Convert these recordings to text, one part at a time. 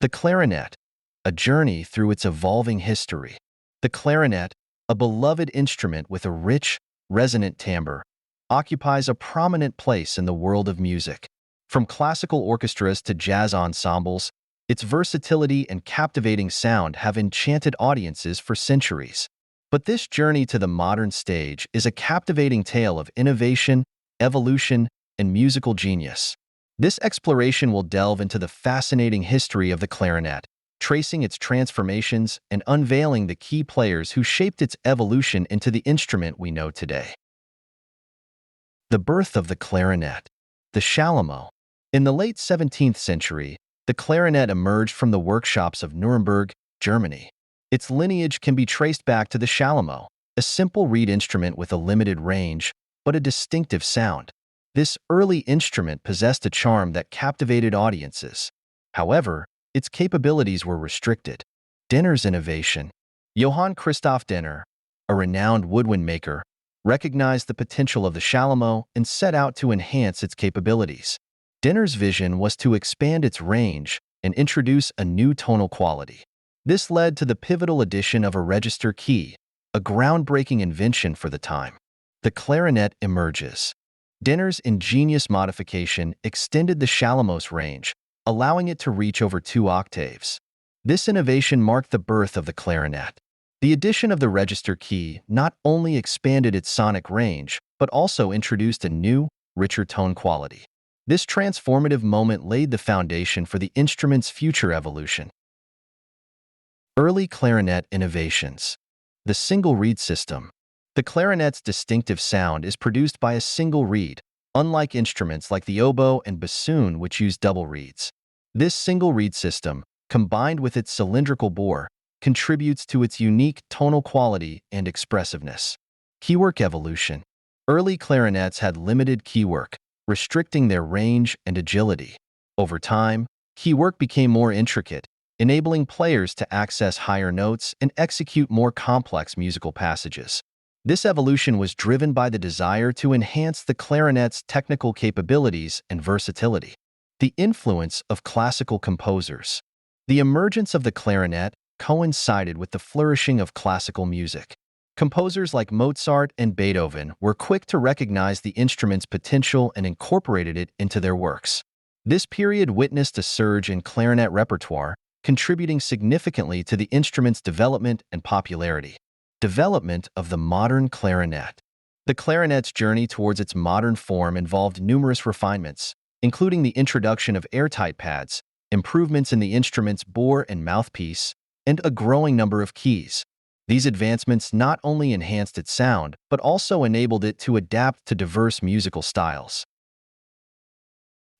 The clarinet, a journey through its evolving history. The clarinet, a beloved instrument with a rich, resonant timbre, occupies a prominent place in the world of music. From classical orchestras to jazz ensembles, its versatility and captivating sound have enchanted audiences for centuries. But this journey to the modern stage is a captivating tale of innovation, evolution, and musical genius. This exploration will delve into the fascinating history of the clarinet, tracing its transformations and unveiling the key players who shaped its evolution into the instrument we know today. The birth of the clarinet. The shawm. In the late 17th century, the clarinet emerged from the workshops of Nuremberg, Germany. Its lineage can be traced back to the shawm, a simple reed instrument with a limited range, but a distinctive sound. This early instrument possessed a charm that captivated audiences. However, its capabilities were restricted. Denner's innovation. Johan Kristoff Denner, a renowned woodwind maker, recognized the potential of the shawm and set out to enhance its capabilities. Denner's vision was to expand its range and introduce a new tonal quality. This led to the pivotal addition of a register key, a groundbreaking invention for the time. The clarinet emerges. Denner's ingenious modification extended the shawm's range, allowing it to reach over 2 octaves. This innovation marked the birth of the clarinet. The addition of the register key not only expanded its sonic range, but also introduced a new, richer tone quality. This transformative moment laid the foundation for the instrument's future evolution. Early clarinet innovations. The single reed system. The clarinet's distinctive sound is produced by a single reed, unlike instruments like the oboe and bassoon which use double reeds. This single reed system, combined with its cylindrical bore, contributes to its unique tonal quality and expressiveness. Keywork evolution. Early clarinets had limited keywork, restricting their range and agility. Over time, keywork became more intricate, enabling players to access higher notes and execute more complex musical passages. This evolution was driven by the desire to enhance the clarinet's technical capabilities and versatility. The influence of classical composers. The emergence of the clarinet coincided with the flourishing of classical music. Composers like Mozart and Beethoven were quick to recognize the instrument's potential and incorporated it into their works. This period witnessed a surge in clarinet repertoire, contributing significantly to the instrument's development and popularity. Development of the modern clarinet. The clarinet's journey towards its modern form involved numerous refinements, including the introduction of airtight pads, improvements in the instrument's bore and mouthpiece, and a growing number of keys. These advancements not only enhanced its sound, but also enabled it to adapt to diverse musical styles.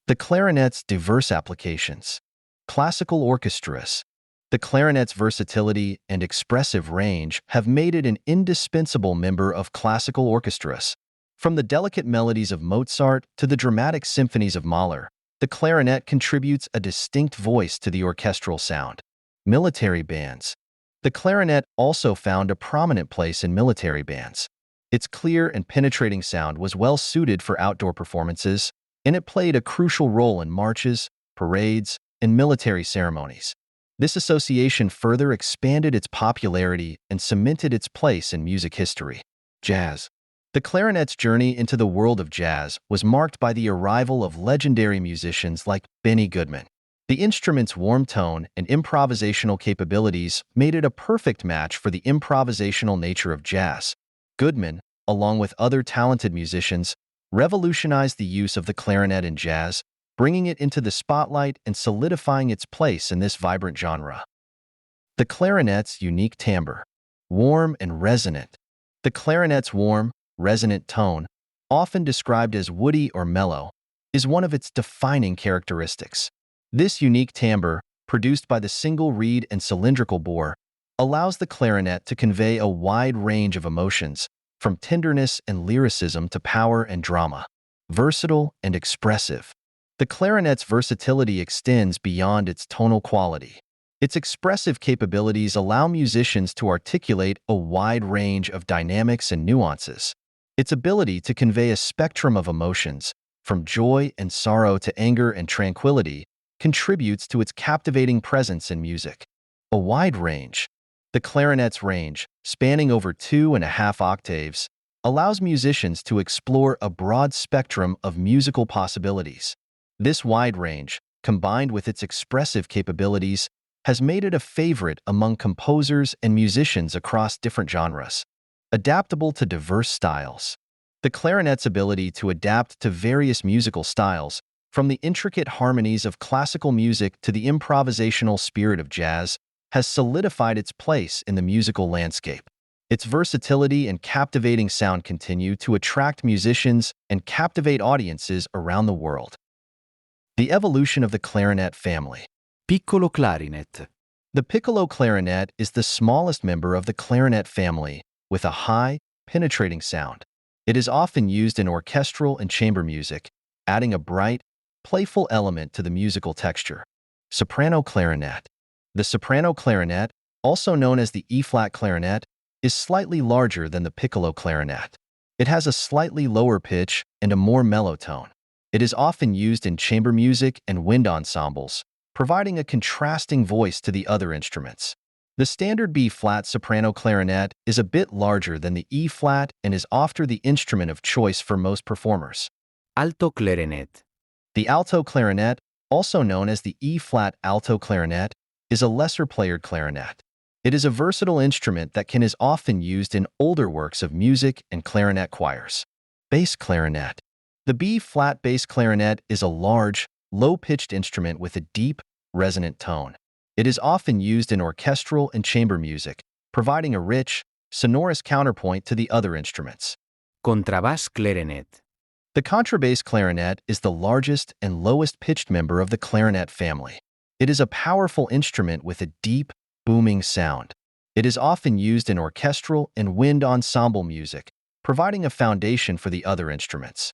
The clarinet's diverse applications. Classical orchestras. The clarinet's versatility and expressive range have made it an indispensable member of classical orchestras. From the delicate melodies of Mozart to the dramatic symphonies of Mahler, the clarinet contributes a distinct voice to the orchestral sound. Military bands. The clarinet also found a prominent place in military bands. Its clear and penetrating sound was well suited for outdoor performances, and it played a crucial role in marches, parades, and military ceremonies. This association further expanded its popularity and cemented its place in music history. Jazz. The clarinet's journey into the world of jazz was marked by the arrival of legendary musicians like Benny Goodman. The instrument's warm tone and improvisational capabilities made it a perfect match for the improvisational nature of jazz. Goodman, along with other talented musicians, revolutionized the use of the clarinet in jazz, bringing it into the spotlight and solidifying its place in this vibrant genre. The clarinet's unique timbre. Warm and resonant. The clarinet's warm, resonant tone, often described as woody or mellow, is one of its defining characteristics. This unique timbre, produced by the single reed and cylindrical bore, allows the clarinet to convey a wide range of emotions, from tenderness and lyricism to power and drama. Versatile and expressive. The clarinet's versatility extends beyond its tonal quality. Its expressive capabilities allow musicians to articulate a wide range of dynamics and nuances. Its ability to convey a spectrum of emotions, from joy and sorrow to anger and tranquility, contributes to its captivating presence in music. A wide range. The clarinet's range, spanning over 2.5 octaves, allows musicians to explore a broad spectrum of musical possibilities. This wide range, combined with its expressive capabilities, has made it a favorite among composers and musicians across different genres. Adaptable to diverse styles. The clarinet's ability to adapt to various musical styles, from the intricate harmonies of classical music to the improvisational spirit of jazz, has solidified its place in the musical landscape. Its versatility and captivating sound continue to attract musicians and captivate audiences around the world. The evolution of the clarinet family. Piccolo clarinet. The piccolo clarinet is the smallest member of the clarinet family, with a high, penetrating sound. It is often used in orchestral and chamber music, adding a bright, playful element to the musical texture. Soprano clarinet. The soprano clarinet, also known as the E-flat clarinet, is slightly larger than the piccolo clarinet. It has a slightly lower pitch and a more mellow tone. It is often used in chamber music and wind ensembles, providing a contrasting voice to the other instruments. The standard B-flat soprano clarinet is a bit larger than the E-flat and is often the instrument of choice for most performers. Alto clarinet. The alto clarinet, also known as the E-flat alto clarinet, is a lesser-playered clarinet. It is a versatile instrument that is often used in older works of music and clarinet choirs. Bass clarinet. The B-flat bass clarinet is a large, low-pitched instrument with a deep, resonant tone. It is often used in orchestral and chamber music, providing a rich, sonorous counterpoint to the other instruments. Contrabass clarinet. The contrabass clarinet is the largest and lowest-pitched member of the clarinet family. It is a powerful instrument with a deep, booming sound. It is often used in orchestral and wind ensemble music, providing a foundation for the other instruments.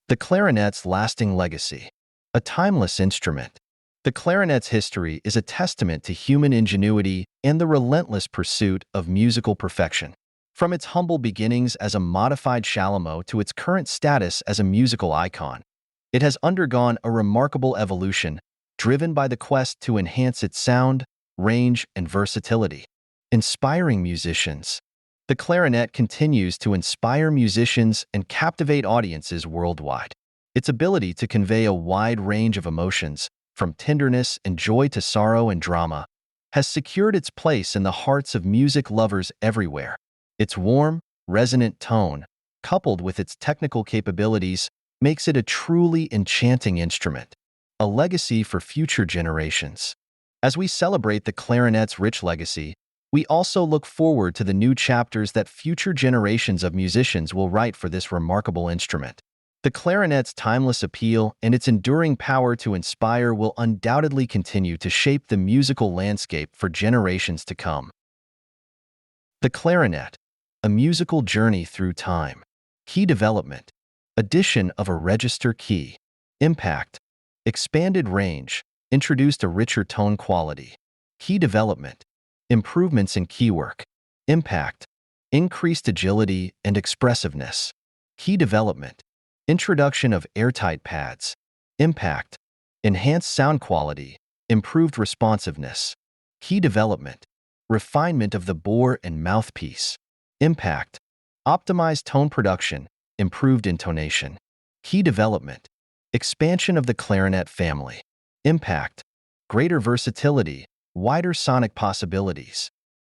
The clarinet's lasting legacy. A timeless instrument. The clarinet's history is a testament to human ingenuity and the relentless pursuit of musical perfection. From its humble beginnings as a modified shawm to its current status as a musical icon, it has undergone a remarkable evolution, driven by the quest to enhance its sound, range, and versatility. Inspiring musicians. The clarinet continues to inspire musicians and captivate audiences worldwide. Its ability to convey a wide range of emotions, from tenderness and joy to sorrow and drama, has secured its place in the hearts of music lovers everywhere. Its warm, resonant tone, coupled with its technical capabilities, makes it a truly enchanting instrument, a legacy for future generations. As we celebrate the clarinet's rich legacy, we also look forward to the new chapters that future generations of musicians will write for this remarkable instrument. The clarinet's timeless appeal and its enduring power to inspire will undoubtedly continue to shape the musical landscape for generations to come. The clarinet, a musical journey through time. Key development. Addition of a register key. Impact. Expanded range. Introduced a richer tone quality. Key development. Improvements in keywork. Impact. Increased agility and expressiveness. Key development. Introduction of airtight pads. Impact. Enhanced sound quality. Improved responsiveness. Key development. Refinement of the bore and mouthpiece. Impact. Optimized tone production. Improved intonation. Key development. Expansion of the clarinet family. Impact. Greater versatility. Wider sonic possibilities.